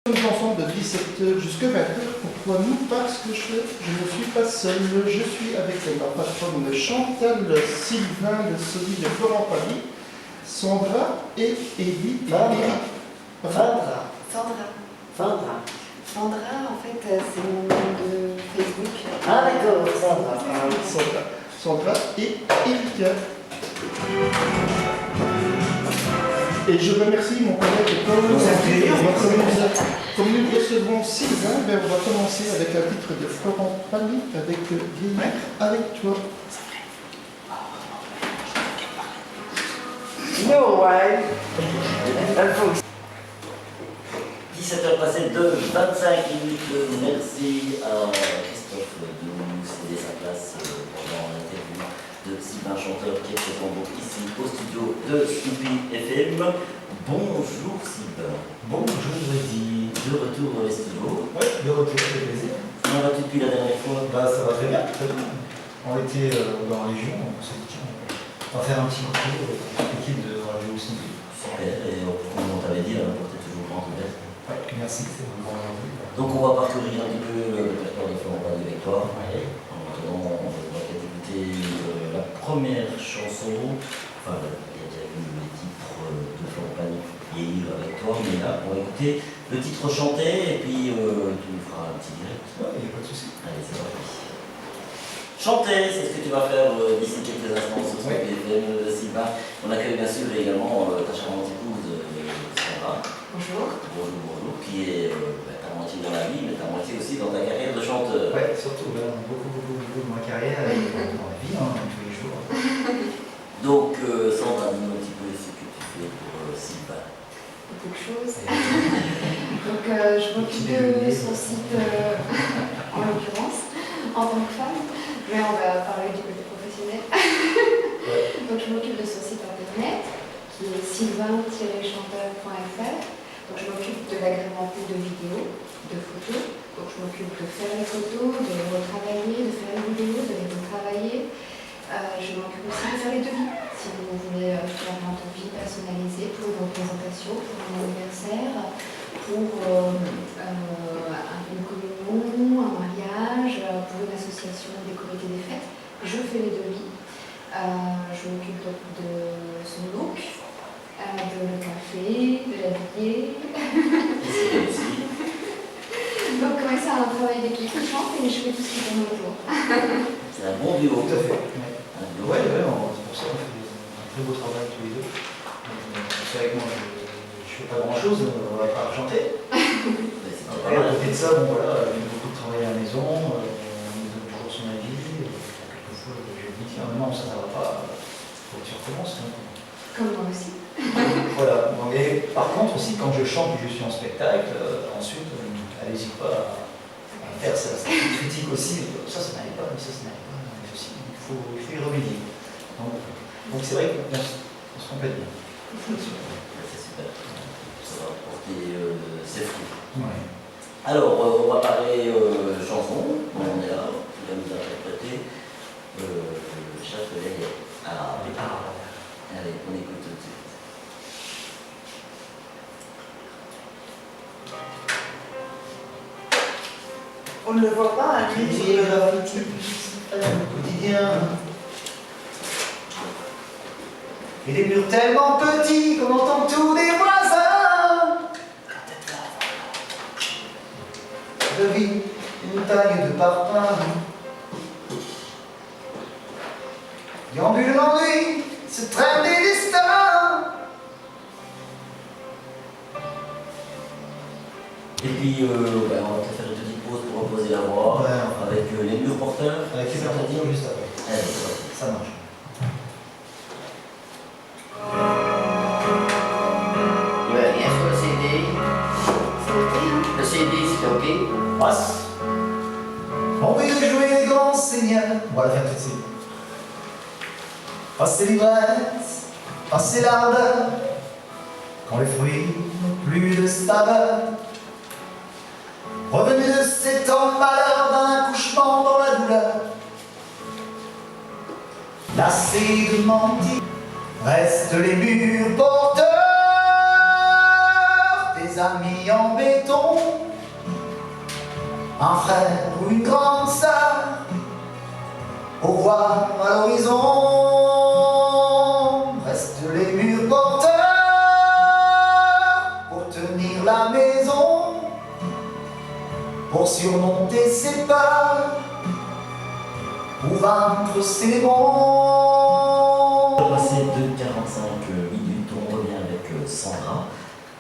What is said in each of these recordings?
Une chanson de 17h jusqu'à 20h. Pourquoi nous? Parce que je ne suis pas seul. Je suis avec ma patronne Chantal, Sylvain, le Soli de Florent Pagny, Sandra et Edith. Fandra. Sandra, en fait, c'est mon nom de Facebook. Ah d'accord, Fandra. Sandra et Erika. Et je remercie mon collègue Paul. Comme nous recevons Sylvain, ben on va commencer avec un titre de Florent Pagny avec Vieillir avec toi. No way. 17h passées de 25 minutes. Merci à Christophe de nous céder sa place pendant l'interview de Sylvain Chanteur qui est présent donc ici au studio de Snoopy FM. Bonjour Sylvain. Bonjour Rudy. De retour dans les studios. Oui, de retour, ça fait plaisir. Comment vas-tu depuis la dernière fois? Bah ça va très bien, très bien. On était dans la région, on s'est dit tiens, on va faire un petit retour avec l'équipe de Radio Snoopy. Super, et comme on t'avait dit, la porte est toujours grande ouverte. Ouais, merci, c'est vraiment gentil. Donc on va parcourir un petit peu le répertoire de Florent Pagny avec toi. Ouais. En attendant, on va peut-être écouter la première chanson. Enfin, il y a déjà eu les titres de Florent Pagny Vieillir avec toi, mais là, on va écouter le titre chanté et puis tu nous feras un petit direct. Ouais, il n'y a pas de souci. Allez, c'est parti. Chanter, c'est ce que tu vas faire d'ici quelques instants sur ce BFM, Sylvain. On accueille bien sûr également ta charmante épouse, Sandra. Bonjour. Bonjour, qui est ta moitié dans la vie, mais ta moitié aussi dans ta carrière de chanteur. Ouais, surtout beaucoup de ma carrière et dans la vie, tous les jours. Donc, Sandra, dis-nous un petit peu ce que tu fais pour Sylvain. Beaucoup de choses. Donc, je m'occupe de son site, en l'occurrence, en tant que femme. Mais on va parler du côté professionnel. Donc, je m'occupe de son site internet, qui est sylvain-chanteur.fr. Donc, je m'occupe de l'agrémenter de vidéos, de photos. Donc, je m'occupe de faire les photos, de les retravailler, de faire les vidéos, de les retravailler. Je m'occupe aussi de faire les devis. Si vous voulez faire un devis personnalisé pour une représentation, pour un anniversaire, pour une communion, un mariage, pour une association des comités des fêtes, je fais les devis. Je m'occupe de son look, de le café, de l'habiller. Donc ouais, c'est un travail d'équipe, je chante et je fais tout ce qui tourne autour. C'est un bon duo. Tout à fait. Un duo. Ouais, c'est pour ça qu'on fait un très beau travail tous les deux. C'est vrai que moi, je fais pas grand chose, on va pas chanter. Après, à côté de ça, bon voilà, il y a beaucoup de travail à la maison, on nous donne toujours son avis. Quelquefois, je me dis, tiens, non, ça va pas, faut que tu recommences. Comme moi aussi. Voilà. Et par contre, aussi, quand je chante et que je suis en spectacle, ensuite, elle n'hésite pas à faire sa petite critique aussi. Ça n'allait pas, mais ça n'allait pas. Mais aussi, il faut y remédier. Donc c'est vrai qu'on se complète bien. C'est super. Ça va porter ses fruits. Ouais. Alors, on va parler chanson. On est là. Tu vas nous interpréter Châtelet à Pétard. Allez, on écoute tout de suite. On ne le voit pas, hein, lui. Le quotidien. Et des murs tellement petits qu'on entend tous des voisins. De vie, une taille de parpaing. Déambule l'ennui, se traîne des destins. Et puis, on va te faire une petite pause pour reposer la voix avec les murs porteurs. Avec les murs juste après. Allez, c'est parti. Ça marche. Il n'y avait rien sur le CD. C'est ok, hein? Le CD, c'était ok. Passe. Envie de jouer les grands seigneurs. On va la faire tout de suite. Passer l'ivresse, passer l'ardeur. Quand les fruits n'ont plus de saveur. Revenu de ces temps de malheur d'un accouchement dans la douleur. Lassé de mentir, restent les murs porteurs des ami en béton, un frère ou une grande sœur, au revoir à l'horizon. Restent les murs porteurs pour tenir la maison, pour surmonter ses peurs, pour vaincre ses bons. On va passer de 45 minutes, on revient avec Sandra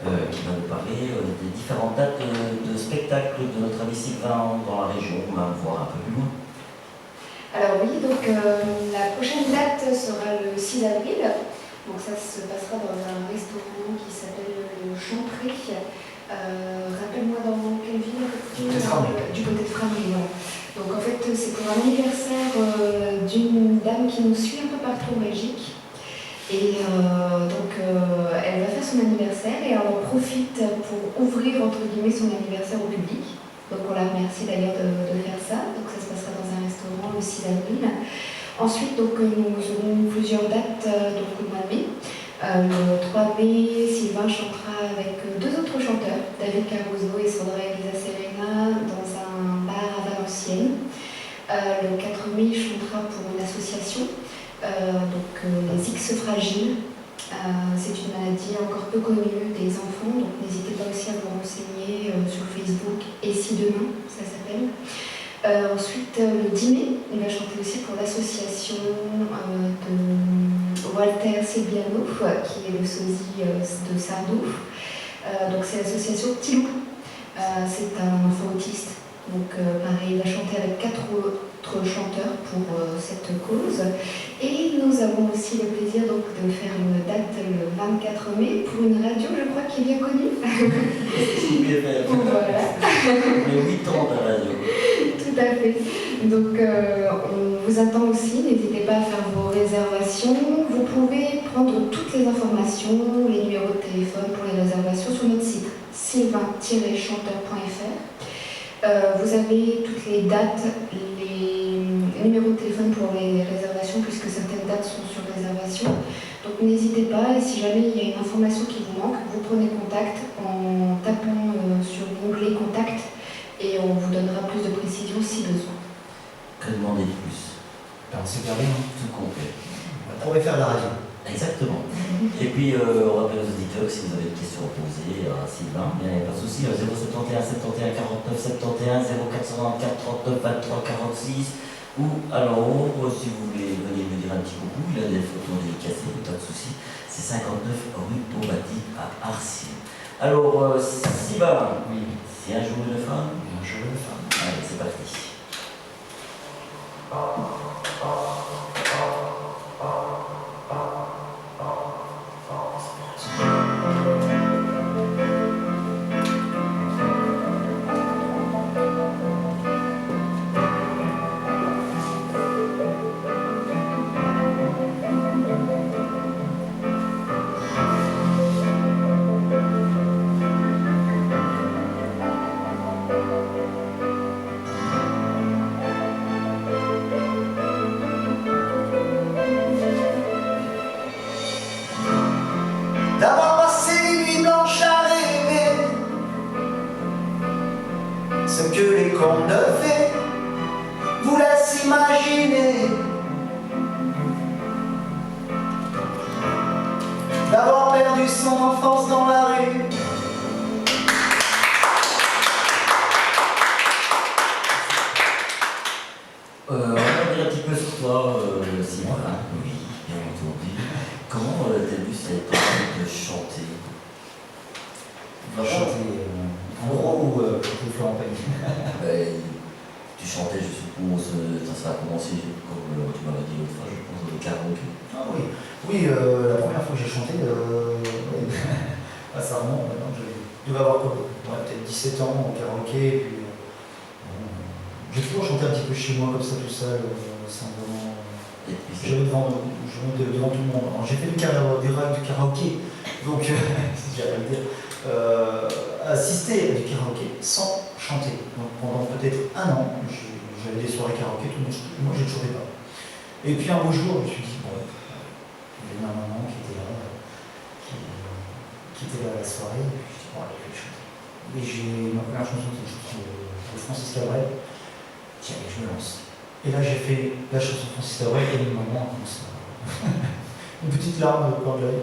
qui va nous parler des différentes dates de spectacles de notre ami Sylvain dans la région, on va voir un peu plus loin. Alors oui, donc la prochaine date sera le 6 avril. Donc ça se passera dans un restaurant qui s'appelle le Chantré. Rappelle-moi dans quelle ville? Du côté de Framley. Du côté de Framley, voilà. Donc en fait c'est pour un anniversaire d'une dame qui nous suit un peu partout en Belgique. Et elle va faire son anniversaire et elle en profite pour ouvrir entre guillemets son anniversaire au public. Donc on la remercie d'ailleurs de faire ça. Donc ça se passera dans un restaurant le 6 avril. Ensuite donc, nous aurons plusieurs dates donc, au mois de mai. Le 3 mai, Sylvain chantera avec deux autres chanteurs, David Caruso et Sandra Elisa Serena, dans un bar à Valenciennes. Le 4 mai, il chantera pour une association, les X Fragiles. C'est une maladie encore peu connue des enfants, donc n'hésitez pas aussi à vous renseigner sur Facebook et si demain, ça s'appelle. Ensuite, le 10 mai, il va chanter aussi pour l'association de Walter Silviano, qui est le sosie de Sardou. Donc c'est l'association Tilou. C'est un enfant autiste. Donc pareil, il va chanter avec 4 autres chanteurs pour cette cause. Et nous avons aussi le plaisir donc, de faire une date le 24 mai pour une radio, je crois, qui est bien connue. Voilà. Les 8 ans de la radio. Tout à fait. Donc on vous attend aussi, n'hésitez pas à faire vos réservations. Vous pouvez prendre toutes les informations, les numéros de téléphone pour les réservations sur notre site sylvain-chanteur.fr. Vous avez toutes les dates, les numéros de téléphone pour les réservations puisque certaines dates sont sur réservation. Donc n'hésitez pas et si jamais il y a une information qui vous manque, vous prenez contact en tapant sur l'onglet contact et on vous donnera plus de précisions si besoin. Que demander de plus? Ben, c'est bien, hein. Tout complet. On pourrait faire de la radio. Exactement. Et puis, on rappelle aux auditeurs que si vous avez des questions à poser à Sylvain, il n'y a pas de souci, 071 71 49 71 0494 39 23 46 ou alors, si vous voulez venir me dire un petit coucou, il a des photos dédicacées, pas de souci, c'est 59 rue Beaubati à Arcy. Alors, Sylvain, Oui. c'est un jour une femme? Un jour de femme. Allez, c'est parti. D'avoir passé les nuits blanches à rêver ce que les contes de fées vous laissent imaginer. D'avoir perdu son enfance dans la rue. On va dire un petit peu sur toi, Sylvain. Oui, bien entendu. Comment t'as vu cette envie de chanter? On va chanter en gros ou chanter Florent Pagny. Tu chantais, je suppose, ça a commencé, comme tu m'avais dit l'autre fois, je pense, au karaoké. Ah oui, oui, la première fois que j'ai chanté, ça remonte maintenant, je devais avoir quoi, peut-être 17 ans au karaoké, et puis j'ai toujours chanté un petit peu chez moi comme ça tout seul, sans vraiment. Je vais devant tout le monde. Alors, j'ai fait des règles du karaoké, donc si j'arrive à le dire, assister à du karaoké sans chanter. Donc pendant peut-être un an, j'avais des soirées karaoké, tout le monde, moi je ne chantais pas. Et puis un beau jour, je me suis dit, bon, il y avait un maman qui était là, qui quitté la soirée, et puis je dis, bon, allez, je vais chanter. Et j'ai ma première chanson, c'est une chanson de Francis Cabrel. Tiens, je me lance. Et là, j'ai fait la chanson de Francis Cabrel, et une maman comme ça. Une petite larme au coin de l'œil.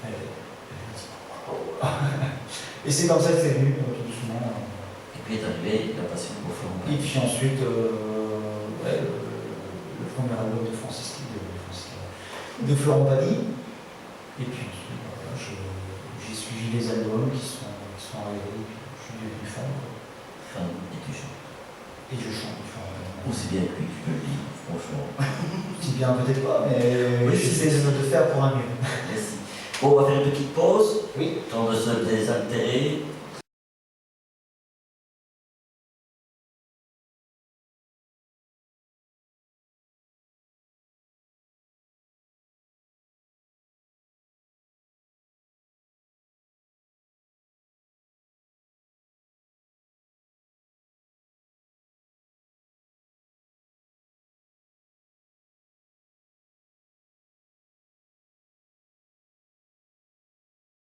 Elle a dit, oh. Et c'est comme ça que c'est venu, tout doucement. Et puis est arrivée la passion pour Florent Et Pagny. puis ensuite, ouais, le premier album de Florent Pagny. Et puis ensuite, voilà, j'ai suivi les albums qui sont arrivés. Je suis devenu fan. Fan et tu chantes. Et je chante différemment. Aussi bien que lui, tu le dis, franchement. Si bien peut-être pas, mais Oui, j'essaie de faire pour un mieux. Merci. Bon, on va faire une petite pause. Oui. Temps de se désaltérer.